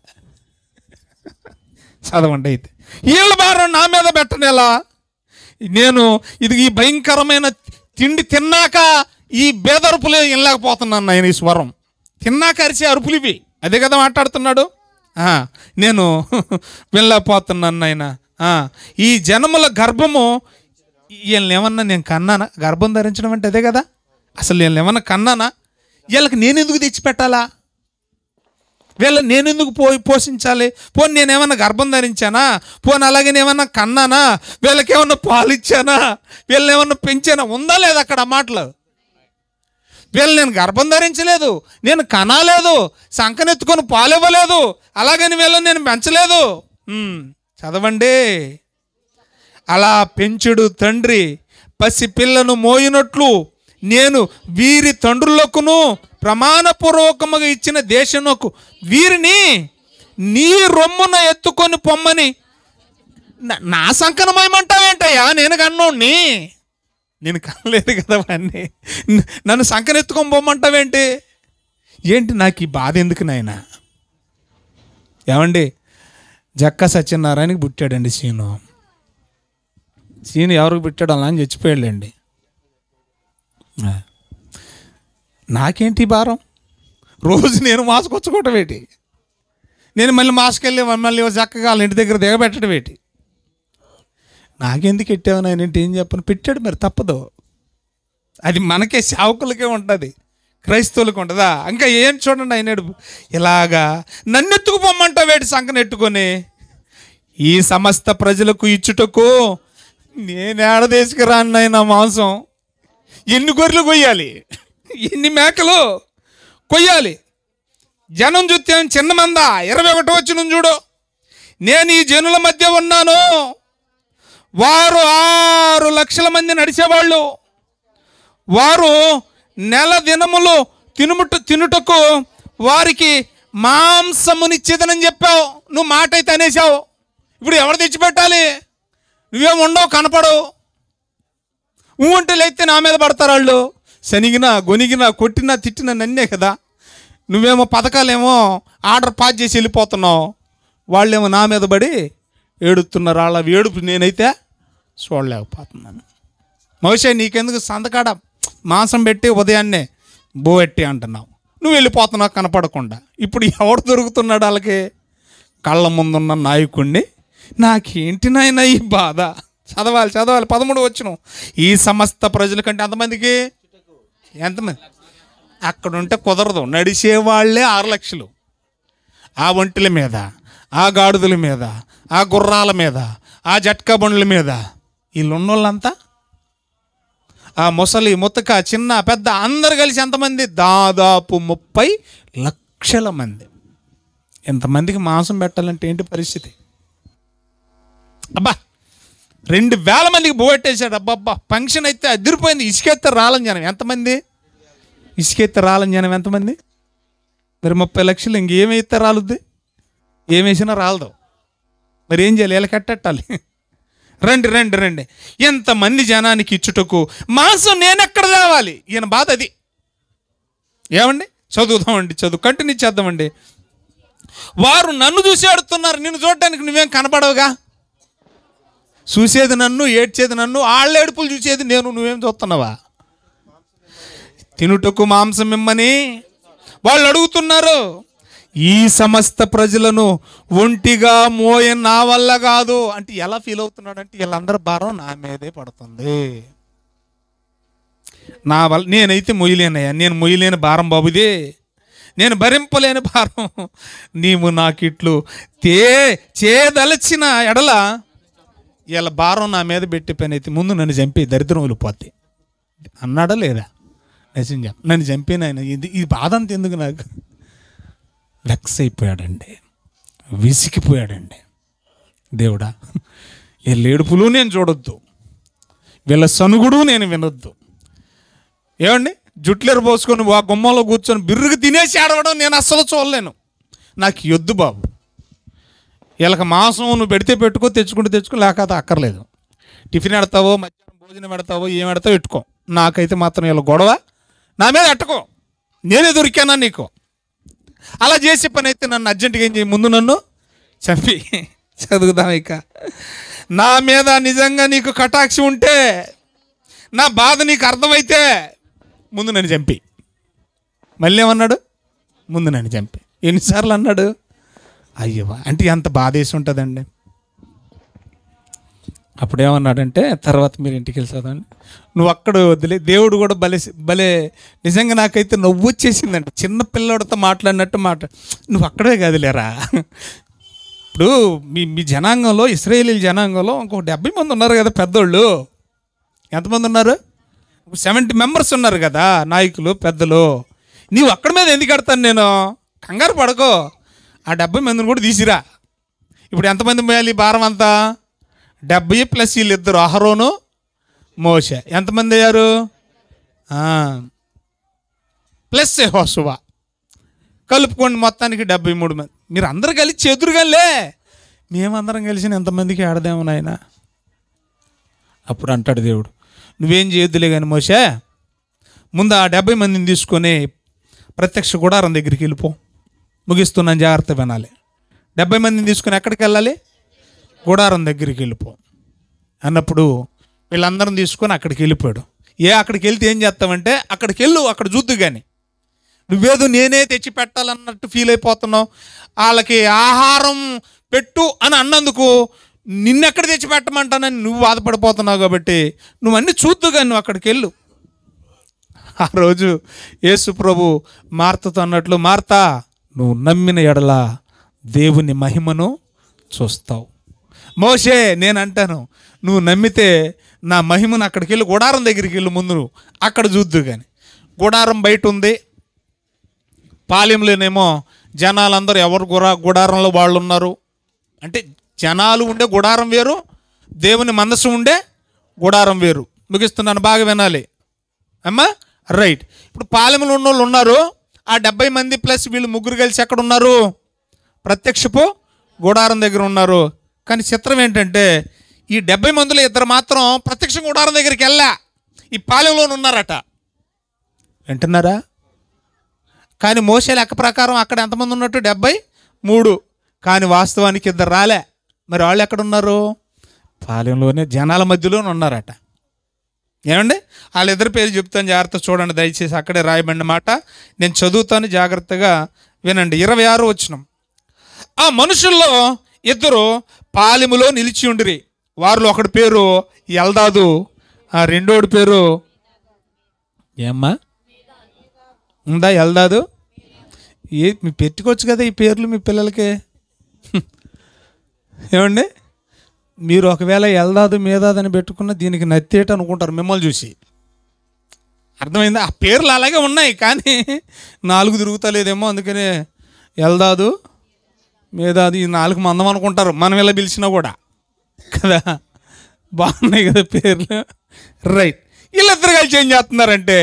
చదవండి అయితే. వీళ్ళ భారం నా మీద పెట్టనేలా? నేను ఈ భయంకరమైన తిండి తిన్నాక ఈ బేదరుపులు వినలేకపోతున్నాను ఆయన. ఈ స్వరం తిన్నాక అరిచే అరుపులు ఇవి. అదే కదా మాట్లాడుతున్నాడు. నేను వినలేకపోతున్నాను ఆయన. ఈ జనముల గర్భము వీళ్ళని ఏమన్నా నేను కన్నానా? గర్భం ధరించడం అంటే అదే కదా. అసలు వీళ్ళని ఏమన్నా కన్నానా? వీళ్ళకి నేను ఎందుకు తెచ్చిపెట్టాలా? వీళ్ళని నేను ఎందుకు పోషించాలి? పోనీ నేనేమన్నా గర్భం ధరించానా? పోనీ అలాగే ఏమన్నా కన్నానా? వీళ్ళకి ఏమన్నా పాలు ఇచ్చానా? వీళ్ళని ఏమన్నా పెంచానా? ఉందా లేదా అక్కడ మాటలు? వీళ్ళు నేను గర్భం ధరించలేదు, నేను కనాలేదు, సంకనెత్తుకొని పాలు ఇవ్వలేదు, అలాగని వీళ్ళని నేను పెంచలేదు. చదవండి. అలా పెంచుడు తండ్రి పసి పిల్లను మోయినట్లు నేను వీరి తండ్రులకును ప్రమాణపూర్వకముగా ఇచ్చిన దేశమునకు వీరిని నీ రొమ్మున ఎత్తుకొని పొమ్మని. నా సంకనమేమంటావేంటయ్యా? నేను కన్నోడిని, నేను కనలేదు కదా వాడిని. నన్ను సంకనెత్తుకొని పొమ్మంటావేంటి? ఏంటి నాకు ఈ బాధ ఎందుకు నాయనా? ఏమండి, జక్క సత్యనారాయణకి పుట్టాడండి సీను. సీను ఎవరికి పుట్టాడు? అలా అని చచ్చిపోయాడులేండి. నాకేంటి భారం? రోజు నేను మాసుకొచ్చుకోవటం ఏంటి? నేను మళ్ళీ మాస్కెళ్ళి మళ్ళీ చక్కగా వాళ్ళ ఇంటి దగ్గర దిగబెట్టడం ఏంటి? నాకెందుకు పెట్టావు నాయన ఏంటి ఏం చెప్పను, పెట్టాడు మరి తప్పదు. అది మనకే సేవకులకే ఉంటుంది, క్రైస్తవులకు ఉంటుందా? ఇంకా ఏం చూడండి అయినాడు ఇలాగా నన్ను ఎత్తుకుపోమ్మంటావు వేటి సంకనెట్టుకొని, ఈ సమస్త ప్రజలకు ఇచ్చుటకు నేనేడ తీసుకురాను నాయన మాంసం. ఎన్ని గొర్రెలు కొయ్యాలి, ఎన్ని మేకలు కొయ్యాలి? జనం చూస్తే చిన్న మంద. 21 వచనం చూడు, నేను ఈ జనుల మధ్య ఉన్నాను, వారు 6 లక్షల మంది నడిచేవాళ్ళు, వారు నెల దినములు తినుటకు వారికి మాంసమునిచ్చేదనని చెప్పావు. నువ్వు మాట అయితే అనేసావు. ఇప్పుడు ఎవరు తెచ్చిపెట్టాలి? నువ్వేం ఉండవు, కనపడవు. అంటే లేస్తే నా మీద పడతారు వాళ్ళు. శనిగినా గొనిగినా కొట్టినా తిట్టినా నన్నే కదా. నువ్వేమో పథకాలేమో ఆర్డర్ పాస్ చేసి వెళ్ళిపోతున్నావు, వాళ్ళేమో నా మీద పడి ఏడుతున్నారు. వాళ్ళ ఏడుపు నేనైతే చూడలేకపోతున్నాను. మోషే నీకెందుకు సంతకాడ మాంసం పెట్టి ఉదయాన్నే బోవెట్టి అంటున్నావు, నువ్వు వెళ్ళిపోతున్నావు కనపడకుండా. ఇప్పుడు ఎవడు దొరుకుతున్నాడు వాళ్ళకి? కళ్ళ ముందున్న నాయకుడిని. నాకేంటి నాయన ఈ బాధ? చదవాలి 13 వచనం. ఈ సమస్త ప్రజల కంటే ఎంతమందికి? ఎంతమంది? అక్కడ ఉంటే కుదరదు. నడిచేవాళ్లే 6 లక్షలు. ఆ ఒంటెల మీద, ఆ గాడిదల మీద, ఆ గుర్రాల మీద, ఆ జట్కా బండ్ల మీద వీళ్ళు ఉన్నోళ్ళంతా, ఆ ముసలి ముతక చిన్న పెద్ద అందరు కలిసి ఎంతమంది? దాదాపు 30 లక్షల మంది. ఎంతమందికి మాంసం పెట్టాలంటే ఏంటి పరిస్థితి? అబ్బా 2000 మందికి బోట్టేశాడు. అబ్బా ఫంక్షన్ అయితే అదిరిపోయింది. ఇసుకెత్తే రాలని జనం ఎంతమంది? ఇసుకెత్తే రాలని జనం ఎంతమంది? మరి 30 లక్షలు ఇంకేమైతే రాలుద్ది? ఏమేసినా రాలదు. మరి ఏం చేయాలి? ఇలా కట్టెట్టాలి. రండి ఎంతమంది జనానికి ఇచ్చుటకు మాంసం నేనెక్కడ తేవాలి? ఈయన బాధ అది. ఏమండి చదువుదామండి, కంటిన్యూ చేద్దామండి. వారు నన్ను చూసి ఆడుతున్నారు, నిన్ను చూడడానికి నువ్వేం కనపడవుగా. చూసేది నన్ను, ఏడ్చేది నన్ను, వాళ్ళ ఏడుపులు చూసేది నేను, నువ్వేం చూస్తున్నావా? తినుటకు మాంసం ఇమ్మని వాళ్ళు అడుగుతున్నారు. ఈ సమస్త ప్రజలను ఒంటిగా మోయ నా వల్ల కాదు అంటే ఎలా ఫీల్ అవుతున్నాడు అంటే, వీళ్ళందరూ భారం నా మీదే పడుతుంది, నా వల్ల నేనైతే మొయ్యలేనయ్యా, నేను మొయ్యలేని భారం బాబుదే, నేను భరింపలేని భారం. నీవు నాకిట్లు చేదలచిన ఎడల వీళ్ళ భారం నా మీద పెట్టి పని అయితే ముందు నన్ను చంపి దరిద్రం వెళ్ళిపోద్ది అన్నాడా లేదా? నిజంగా నన్ను చంపినాయన ఈ బాధ అంత ఎందుకు నాకు? వెక్స్ అయిపోయాడండి, విసిగిపోయాడండి. దేవుడా, వీళ్ళ ఏడుపులు నేను చూడొద్దు, వీళ్ళ సనుగుడు నేను వినొద్దు. ఏమండి జుట్లేరు పోసుకొని ఆ గుమ్మంలో కూర్చొని బిర్రుగా తినేసి ఆడవడం నేను అస్సలు చూడలేను. నాకు యొద్దు బాబు. వీళ్ళకి మాంసం నువ్వు పెడితే పెట్టుకో, తెచ్చుకో, లేకపోతే అక్కర్లేదు. టిఫిన్ పెడతావో, మధ్యాహ్నం భోజనం పెడతావో, ఏం పెడతావో పెట్టుకో. నాకైతే మాత్రం వీళ్ళ గొడవ నా మీద ఎట్టుకో, నేనే దొరికానా నీకు? అలా చేసే పని అయితే నన్ను అర్జెంటుగా ఏం చేయి, ముందు నన్ను చంపి. చదువుదాం ఇక. నా మీద నిజంగా నీకు కటాక్షి ఉంటే, నా బాధ నీకు అర్థమైతే ముందు నన్ను చంపి. మళ్ళీ ఏమన్నాడు? ముందు నన్ను చంపి. ఎన్నిసార్లు అన్నాడు? అయ్యో, అంటే ఎంత బాధ వేసి ఉంటుందండి. అప్పుడేమన్నాడంటే, తర్వాత మీరు ఇంటికి వెళ్ళి చదవండి, నువ్వు అక్కడ వదిలే. దేవుడు కూడా భలే నిజంగా నాకైతే నవ్వు వచ్చేసిందండి. చిన్న పిల్లడితో మాట్లాడినట్టు నువ్వు అక్కడే కదిలేరా. ఇప్పుడు మీ జనాంగంలో, ఇశ్రాయేలీల జనాంగంలో ఇంకొక 70 మంది ఉన్నారు కదా పెద్దోళ్ళు. ఎంతమంది ఉన్నారు? 70 మెంబర్స్ ఉన్నారు కదా నాయకులు, పెద్దలు. నీవు అక్కడ మీద ఎందుకు కడతాను నేను? కంగారు పడకో, ఆ 70 మందిని కూడా తీసిరా. ఇప్పుడు ఎంతమంది పోయాలి భారం అంతా? 70 ప్లస్ వీళ్ళిద్దరు అహరోను మోషే. ఎంతమంది అయ్యారు? ప్లస్ యెహోషువ కలుపుకోండి, మొత్తానికి 73 మంది. మీరు అందరు కలిసి చెదురుగాలే, మేమందరం కలిసిన ఎంతమందికి ఆడదేమో నాయన. అప్పుడు అంటాడు దేవుడు, నువ్వేం చేయొద్దులే కానీ మోషే, ముందు ఆ 70 మందిని తీసుకొని ప్రత్యక్ష గుడారం దగ్గరికి వెళ్ళిపో. ముగిస్తున్నాను, జాగ్రత్త వినాలి. 70 మందిని తీసుకుని ఎక్కడికి వెళ్ళాలి? గుడారం దగ్గరికి వెళ్ళిపో అన్నప్పుడు వీళ్ళందరం తీసుకొని అక్కడికి వెళ్ళిపోయాడు. అక్కడికి వెళ్తే ఏం చేస్తామంటే, అక్కడికి వెళ్ళు, అక్కడ చూద్దు కానీ నువ్వేదో నేనే తెచ్చి పెట్టాలన్నట్టు ఫీల్ అయిపోతున్నావు. వాళ్ళకి ఆహారం పెట్టు అని అన్నందుకు నిన్నెక్కడ తెచ్చి పెట్టమంటానని నువ్వు బాధపడిపోతున్నావు. కాబట్టి నువ్వు అన్నీ చూద్దుగా, నువ్వు అక్కడికి వెళ్ళు. ఆ రోజు యేసు ప్రభు మార్తతో అన్నట్లు, మార్తా, నువ్వు నమ్మిన ఎడల దేవుని మహిమను చూస్తావు. మోషే, నేను అంటాను, నువ్వు నమ్మితే నా మహిమను అక్కడికి వెళ్ళి గుడారం దగ్గరికి వెళ్ళు, ముందు నువ్వు అక్కడ చూద్దు. కానీ గుడారం బయట ఉంది, పాలెంలోనేమో జనాలందరూ ఎవరు గుడారంలో వాళ్ళు ఉన్నారు. అంటే జనాలు ఉండే గుడారం వేరు, దేవుని మనసు ఉండే గుడారం వేరు. ముగిస్తున్నాను, బాగా వినాలి అమ్మా. రైట్. ఇప్పుడు పాలెంలో ఉన్న వాళ్ళు ఉన్నారు, ఆ 70 మంది ప్లస్ వీళ్ళు ముగ్గురు కలిసి ఎక్కడ ఉన్నారు? ప్రత్యక్షపు గుడారం దగ్గర ఉన్నారు. కానీ చిత్రం ఏంటంటే ఈ 70 మందిలో ఇద్దరు మాత్రం ప్రత్యక్ష గుడారం దగ్గరికి వెళ్ళా, ఈ పాలెంలోనే ఉన్నారట. వింటున్నారా? కానీ మోషే లెక్క ప్రకారం అక్కడ ఎంతమంది ఉన్నట్టు? 73. కానీ వాస్తవానికి ఇద్దరు రాలే. మరి వాళ్ళు ఎక్కడున్నారు? పాలెంలోనే జనాల మధ్యలోనే ఉన్నారట. ఏమండి? వాళ్ళిద్దరి పేరు చెప్తాను, జాగ్రత్త చూడండి దయచేసి. అక్కడే రాయబడిన మాట నేను చదువుతాను, జాగ్రత్తగా వినండి. 26వ వచనం. ఆ మనుషుల్లో ఇద్దరు పాలెములో నిలిచి ఉండిరి. వారిలో ఒకడి పేరు ఎల్దాదు, ఆ రెండోడి పేరు ఏమ్మా ఉందా? ఎల్దాదు. మీ పెట్టుకోవచ్చు కదా ఈ పేర్లు మీ పిల్లలకి. ఏమండి? మీరు ఒకవేళ ఎల్దాదు మీదాదని పెట్టుకున్న దీనికి నత్తేట అనుకుంటారు మిమ్మల్ని చూసి. అర్థమైందా? ఆ పేర్లు అలాగే ఉన్నాయి, కానీ 4 తిరుగుతలేదేమో, అందుకనే ఎల్దాదు మీదాదు ఈ 4 మందం అనుకుంటారు మనం ఇలా పిలిచినా కూడా కదా. బాగున్నాయి కదా పేర్లు. రైట్. వీళ్ళిద్దరు కలిసి ఏం చేస్తున్నారంటే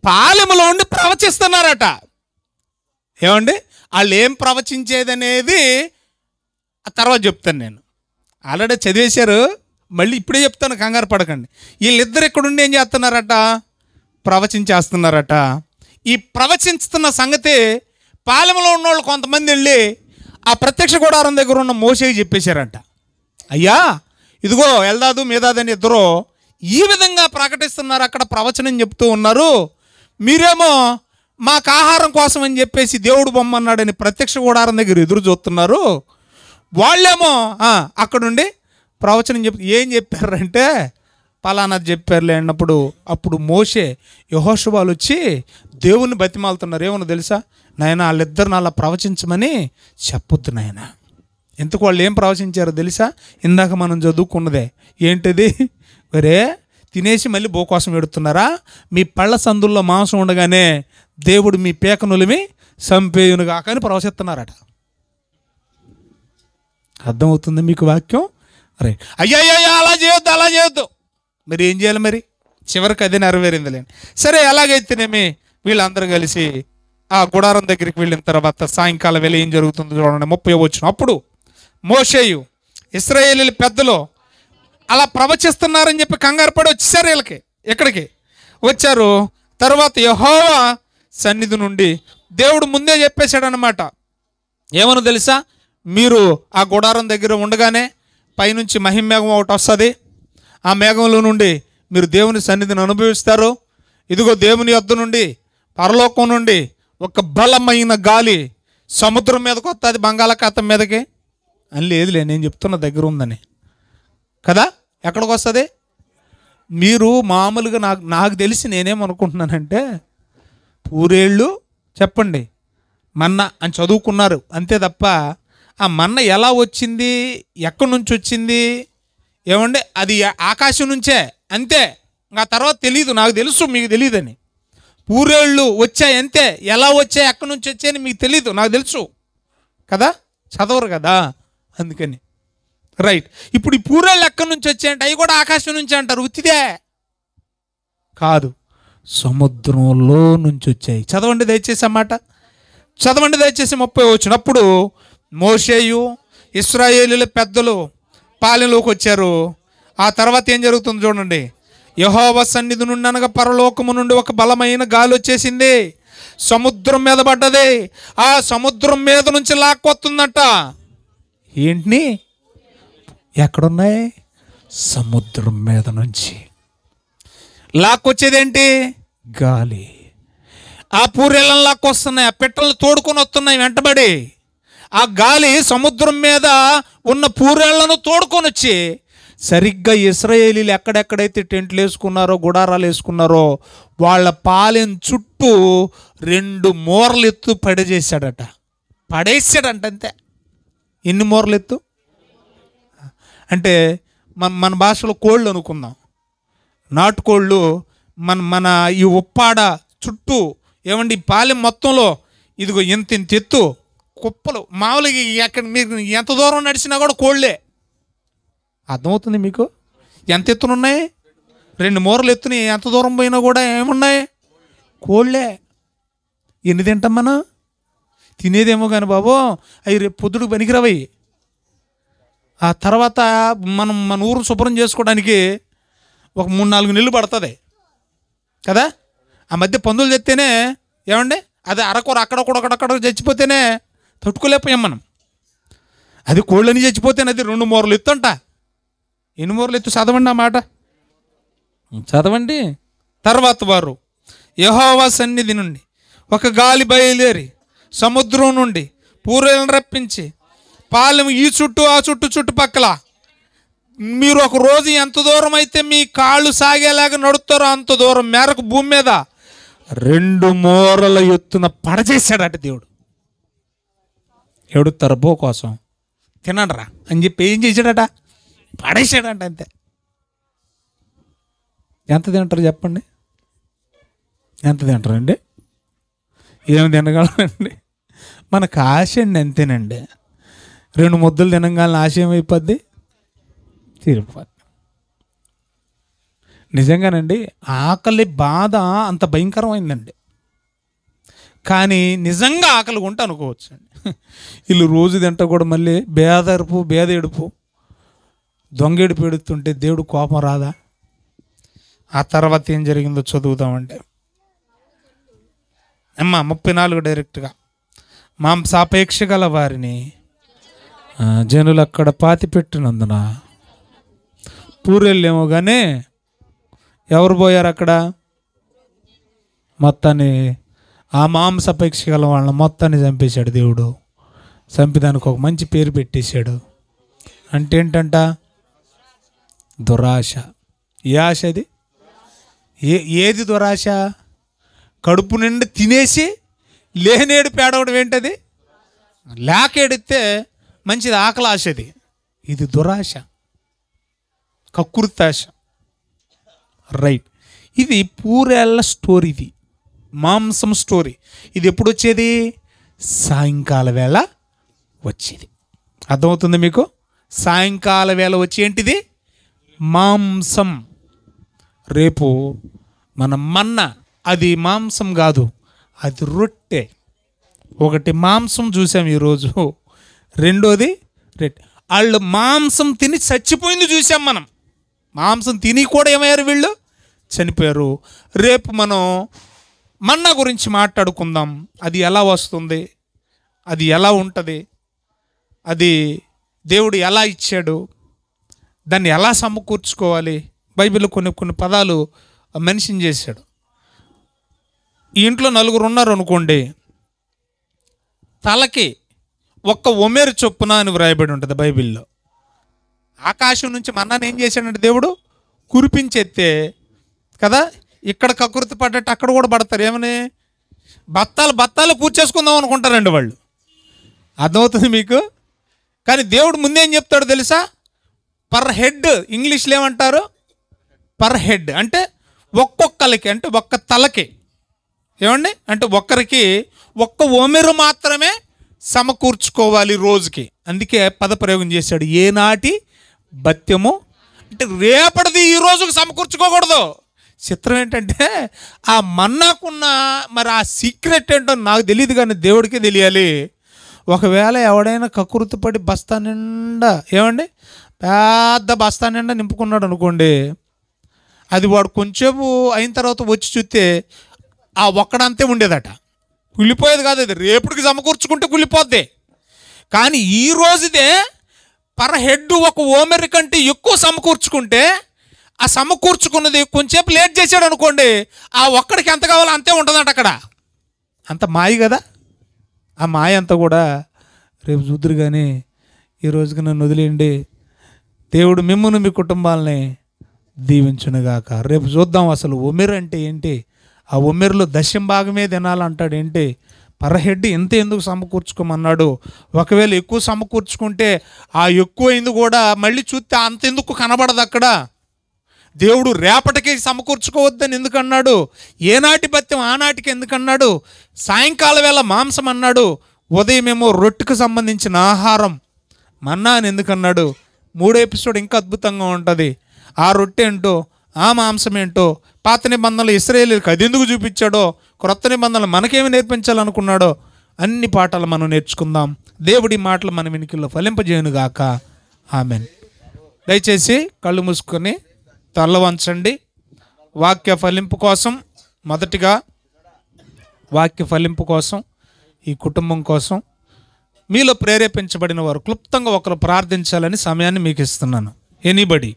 పాలెములో ఉండి ప్రవచిస్తున్నారట. ఏమండి? వాళ్ళు ఏం ప్రవచించేదనేది ఆ తర్వాత చెప్తాను. నేను ఆల్రెడీ చదివేశారు, మళ్ళీ ఇప్పుడే చెప్తాను, కంగారు పడకండి. వీళ్ళిద్దరు ఎక్కడుండి ఏం చేస్తున్నారట? ప్రవచించేస్తున్నారట. ఈ ప్రవచిస్తున్న సంగతి పాలెములో ఉన్నోళ్ళు కొంతమంది వెళ్ళి ఆ ప్రత్యక్ష గుడారం దగ్గర ఉన్న మోషేకి చెప్పేశారంట. అయ్యా, ఇదిగో ఎల్దాదు మీదాదని ఇద్దరు ఈ విధంగా ప్రకటిస్తున్నారు, అక్కడ ప్రవచనం చెప్తూ ఉన్నారు. మీరేమో మాకు ఆహారం కోసం అని చెప్పేసి దేవుడు బొమ్మన్నాడని ప్రత్యక్ష గుడారం దగ్గర ఎదురు చూస్తున్నారు. వాళ్ళేమో అక్కడుండి ప్రవచనం ఏం చెప్పారంటే పలానాది చెప్పారులే అన్నప్పుడు అప్పుడు మోషే యెహోషువాలు వచ్చి దేవుని బతిమాలుతున్నారు. ఏమన్నా తెలుసా? నాయన వాళ్ళిద్దరిని అలా ప్రవచించమని చెప్పొద్దు నాయన. ఎందుకు వాళ్ళు ఏం ప్రవచించారో తెలుసా? ఇందాక మనం చదువుకున్నదే. ఏంటిది? వరే తినేసి మళ్ళీ బో కోసం పెడుతున్నారా? మీ పళ్ళ సందుల్లో మాంసం ఉండగానే దేవుడు మీ పేకనులిమి సంపేయునుగా కానీ ప్రవచిస్తున్నారట. అర్థమవుతుంది మీకు వాక్యం? రైట్. అయ్యా అలా చేయొద్దు, అలా చేయొద్దు. మరి ఏం చేయాలి? మరి చివరికి అదే నెరవేరిందిలేండి. సరే, ఎలాగైతేనేమి వీళ్ళందరూ కలిసి ఆ గుడారం దగ్గరికి వెళ్ళిన తర్వాత సాయంకాలం వెళ్ళి ఏం జరుగుతుందో చూడండి. 30వ వచనం. అప్పుడు మోషేయు ఇశ్రాయేలీయుల పెద్దలు అలా ప్రవచిస్తున్నారని చెప్పి కంగారు పడి వచ్చేసారు. వీళ్ళకి ఎక్కడికి వచ్చారు? తర్వాత యెహోవా సన్నిధి నుండి దేవుడు ముందే చెప్పేశాడనమాట. ఏమని తెలుసా? మీరు ఆ గుడారం దగ్గర ఉండగానే పైనుంచి మహిమేఘం ఒకటి వస్తుంది. ఆ మేఘంలో నుండి మీరు దేవుని సన్నిధిని అనుభవిస్తారు. ఇదిగో దేవుని యొద్ద నుండి, పరలోకం నుండి ఒక బలమైన గాలి సముద్రం మీదకి వస్తుంది, బంగాళాఖాతం మీదకి అని లేదులే, నేను చెప్తున్న దగ్గర ఉందని కదా. ఎక్కడికి వస్తుంది? మీరు మామూలుగా నాకు తెలిసి నేనేమనుకుంటున్నానంటే పూరేళ్ళు చెప్పండి మన్నా అని చదువుకున్నారు అంతే తప్ప ఆ మన్న ఎలా వచ్చింది, ఎక్కడి నుంచి వచ్చింది, ఏమంటే అది ఆకాశం నుంచే అంతే. ఆ తర్వాత తెలీదు, నాకు తెలుసు మీకు తెలియదని. పూరేళ్ళు వచ్చాయి అంతే, ఎలా వచ్చాయి ఎక్కడి నుంచి వచ్చాయని మీకు తెలీదు, నాకు తెలుసు కదా, చదవరు కదా, అందుకని. రైట్. ఇప్పుడు ఈ పూరేళ్ళు ఎక్కడి నుంచి వచ్చాయంటే అవి కూడా ఆకాశం నుంచి అంటారు. ఉత్తిదే కాదు, సముద్రంలో నుంచి వచ్చాయి. చదవండి దయచేసి అన్నమాట, చదవండి దయచేసి. 30 వచ్చినప్పుడు మోషేయు ఇశ్రాయేలీయుల పెద్దలు పాలెంలోకి వచ్చారు. ఆ తర్వాత ఏం జరుగుతుంది చూడండి. యెహోవా సన్నిధి నుండి అనగా పరలోకము నుండి ఒక బలమైన గాలి వచ్చేసింది, సముద్రం మీద పడ్డది. ఆ సముద్రం మీద నుంచి లాక్కొస్తుందట. ఏంటి? ఎక్కడున్నాయి? సముద్రం మీద నుంచి లాక్కొచ్చేదేంటి? గాలి. ఆ పూరేళ్ళలాక్కు వస్తున్నాయి, ఆ పిట్టలు తోడుకొని వస్తున్నాయి వెంటబడి. ఆ గాలి సముద్రం మీద ఉన్న పూరేళ్లను తోడుకొని వచ్చి సరిగ్గా ఇశ్రాయేలీలు ఎక్కడెక్కడైతే టెంట్లు వేసుకున్నారో, గుడారాలు వేసుకున్నారో వాళ్ళ పాలెం చుట్టూ 2 మూరలు ఎత్తు పడేసాడట. పడేసాడంట అంతే. ఎన్ని మూరలు ఎత్తు అంటే మన భాషలో కోళ్ళు అనుకుందాం. నాటుకోళ్ళు మన ఈ ఉప్పాడ చుట్టూ ఏమండి పాలెం మొత్తంలో ఇదిగో ఇంత ఎత్తు కుప్పలు. మామూలుగా ఎక్కడ మీరు ఎంత దూరం నడిచినా కూడా కోళ్ళే. అర్థమవుతుంది మీకు? ఎంత ఎత్తునున్నాయి? 2 మూరలు ఎత్తుని ఎంత దూరం పోయినా కూడా ఏమున్నాయి? కోళ్ళే. ఎన్ని తింటాం మనం? తినేదేమో కానీ బాబు అవి రేపు పొద్దుడు పనికిరావయి. ఆ తర్వాత మన ఊరు శుభ్రం చేసుకోవడానికి ఒక 3-4 నెలలు పడుతుంది కదా. ఆ మధ్య పందులు తెస్తేనే ఏమండి అది అరకొర అక్కడొక్కడొక్కడొక్కడ చచ్చిపోతేనే తట్టుకోలేకపోయాం మనం. అది కోళ్ళని చచ్చిపోతేనే అది 2 మూరలు ఎత్తుంట. ఎన్ని మూరలు ఎత్తు చదవండి ఆ మాట, చదవండి. తర్వాత వారు యెహోవా సన్నిధి నుండి ఒక గాలి బయలుదేరి సముద్రం నుండి పూరేలను రప్పించి పాలెం ఈ చుట్టూ ఆ చుట్టుపక్కల మీరు ఒక రోజు ఎంత దూరం అయితే మీ కాళ్ళు సాగేలాగా నడుస్తారో అంత దూరం మేరకు భూమి మీద 2 మూరల ఎత్తున పడచేశాడట దేవుడు. ఎడుతారు బో కోసం తినడరా అని చెప్పి ఏం చేశాడట? పడేసాడంట అంతే. ఎంత తింటారు చెప్పండి? ఎంత తింటారండి? ఏమి తినగలరండి? మనకు ఆశ అండి, అంతేనండి. 2 ముద్దలు తినగాలని ఆశ ఏమైపోద్ది? తీరిపోద్ది. నిజంగానండి ఆకలి బాధ అంత భయంకరమైందండి. కానీ నిజంగా ఆకలి ఉంటే అనుకోవచ్చు అండి, వీళ్ళు రోజు తింటా కూడా మళ్ళీ భేద ఎడుపు దొంగేడుపు ఎడుతుంటే దేవుడు కోపం రాదా? ఆ తర్వాత ఏం జరిగిందో చదువుదామంటే 34 డైరెక్ట్గా. మాంసాపేక్ష గల వారిని జనులు అక్కడ పాతిపెట్టినందున పూరేళ్ళేమో కానీ ఎవరు పోయారు అక్కడ? మొత్తాన్ని ఆ మాంసాపేక్ష గల వాళ్ళని మొత్తాన్ని చంపేశాడు దేవుడు. చంపేదానికి ఒక మంచి పేరు పెట్టేశాడు. అంటే ఏంటంట? దురాశ. ఏ ఆశ అది? ఏది దురాశ? కడుపు నిండి తినేసి లేనేడు పేడవడం ఏంటది? లేకేడితే మంచిది ఆకలి ఆశది. ఇది దురాశ, కక్కుర్తాశ. రైట్. ఇది పూరేళ్ళ స్టోరీ, ఇది మాంసం స్టోరీ. ఇది ఎప్పుడు వచ్చేది? సాయంకాల వేళ వచ్చేది. అర్థమవుతుంది మీకు? సాయంకాల వేళ వచ్చి ఏంటిది? మాంసం. రేపు మన మన్నా అది మాంసం కాదు, అది రొట్టె. ఒకటి మాంసం చూసాం ఈరోజు, రెండోది రొట్టె. వాళ్ళు మాంసం తిని చచ్చిపోయింది చూసాం మనం. మాంసం తిని కూడా ఏమయ్యారు? వీళ్ళు చనిపోయారు. రేపు మనం మన్నా గురించి మాట్లాడుకుందాం. అది ఎలా వస్తుంది, అది ఎలా ఉంటుంది, అది దేవుడు ఎలా ఇచ్చాడు, దాన్ని ఎలా సమకూర్చుకోవాలి. బైబిల్లో కొన్ని పదాలు మెన్షన్ చేశాడు. ఈ ఇంట్లో 4 ఉన్నారు అనుకోండి, తలకి 1 ఒమేరు చొప్పున అని వ్రాయబడి ఉంటుంది బైబిల్లో. ఆకాశం నుంచి మన్నాను ఏం చేశాడంటే దేవుడు కురిపించెత్తే కదా, ఇక్కడ కకృతి పడ్డట్టు అక్కడ కూడా పడతారు. ఏమని? బత్తాలు పూర్చేసుకుందాం అనుకుంటారండి వాళ్ళు. అర్థమవుతుంది మీకు? కానీ దేవుడు ముందేం చెప్తాడు తెలుసా? Per head. ఇంగ్లీష్లో ఏమంటారు? పర్ హెడ్ అంటే ఒక్కొక్కరికి, అంటే ఒక్క తలకి ఏమండి, అంటే ఒక్కరికి 1 ఒమెరు మాత్రమే సమకూర్చుకోవాలి రోజుకి. అందుకే పదప్రయోగం చేశాడు, ఏనాటి బత్యము. అంటే రేపటిది ఈ రోజుకి సమకూర్చుకోకూడదు. చిత్రం ఏంటంటే ఆ మన్నాకున్న మరి ఆ సీక్రెట్ ఏంటో నాకు తెలియదు, కానీ దేవుడికే తెలియాలి. ఒకవేళ ఎవడైనా కకృతిపడి బస్తా నిండా ఏమండి పెద్ద బస్తా నిండా నింపుకున్నాడు అనుకోండి, అది వాడు కొంచెంసేపు అయిన తర్వాత వచ్చి చూస్తే ఆ ఒక్కడంతే ఉండేదట. కుళ్ళిపోయేది కాదు, అది రేపటికి సమకూర్చుకుంటే కుళ్ళిపోద్ది. కానీ ఈ రోజుదే పర్ హెడ్ 1 ఓమెరు కంటే ఎక్కువ సమకూర్చుకుంటే ఆ సమకూర్చుకున్నది కొంచెంసేపు లేట్ చేశాడు అనుకోండి, ఆ ఒక్కడికి ఎంత కావాలో అంతే ఉంటుందట అక్కడ. అంత మాయ కదా. ఆ మాయ అంతా కూడా రేపు చూద్దరు. కానీ ఈ రోజుకి నన్ను వదిలేయండి. దేవుడు మిమ్మును మీ కుటుంబాలని దీవించునుగాక. రేపు చూద్దాం అసలు ఒమెరు అంటే ఏంటి, ఆ ఒమెరులో దశం భాగమే తినాలంటాడు ఏంటి, పరహెడ్ ఇంత ఎందుకు సమకూర్చుకోమన్నాడు, ఒకవేళ ఎక్కువ సమకూర్చుకుంటే ఆ ఎక్కువైంది కూడా మళ్ళీ చూస్తే అంత ఎందుకు కనబడదు అక్కడ. దేవుడు రేపటికి సమకూర్చుకోవద్దని ఎందుకన్నాడు, ఏనాటి పత్యం ఆనాటికి ఎందుకన్నాడు, సాయంకాలం వేళ మాంసం అన్నాడు, ఉదయమేమో రొట్టెకు సంబంధించిన ఆహారం మన్నా అని ఎందుకన్నాడు. 3వ ఎపిసోడ్ ఇంకా అద్భుతంగా ఉంటుంది. ఆ రొట్టె ఏంటో ఆ మాంసం ఏంటో పాత నిబంధనలు ఇశ్రాయేలీయులకు అది ఎందుకు చూపించాడో, క్రొత్త నిబంధనలు మనకేమి నేర్పించాలనుకున్నాడో అన్ని పాఠాలు మనం నేర్చుకుందాం. దేవుడి మాటలు మన వెనుకల్లో ఫలింపజేయునుగాక. ఆమెన్. దయచేసి కళ్ళు మూసుకొని తల వంచండి. వాక్య ఫలింపు కోసం, మొదటిగా వాక్య ఫలింపు కోసం, ఈ కుటుంబం కోసం మీలో ప్రేరేపించబడిన వారు క్లుప్తంగా ఒకరు ప్రార్థించాలని సమయాన్ని మీకు ఇస్తున్నాను. ఎనీబడి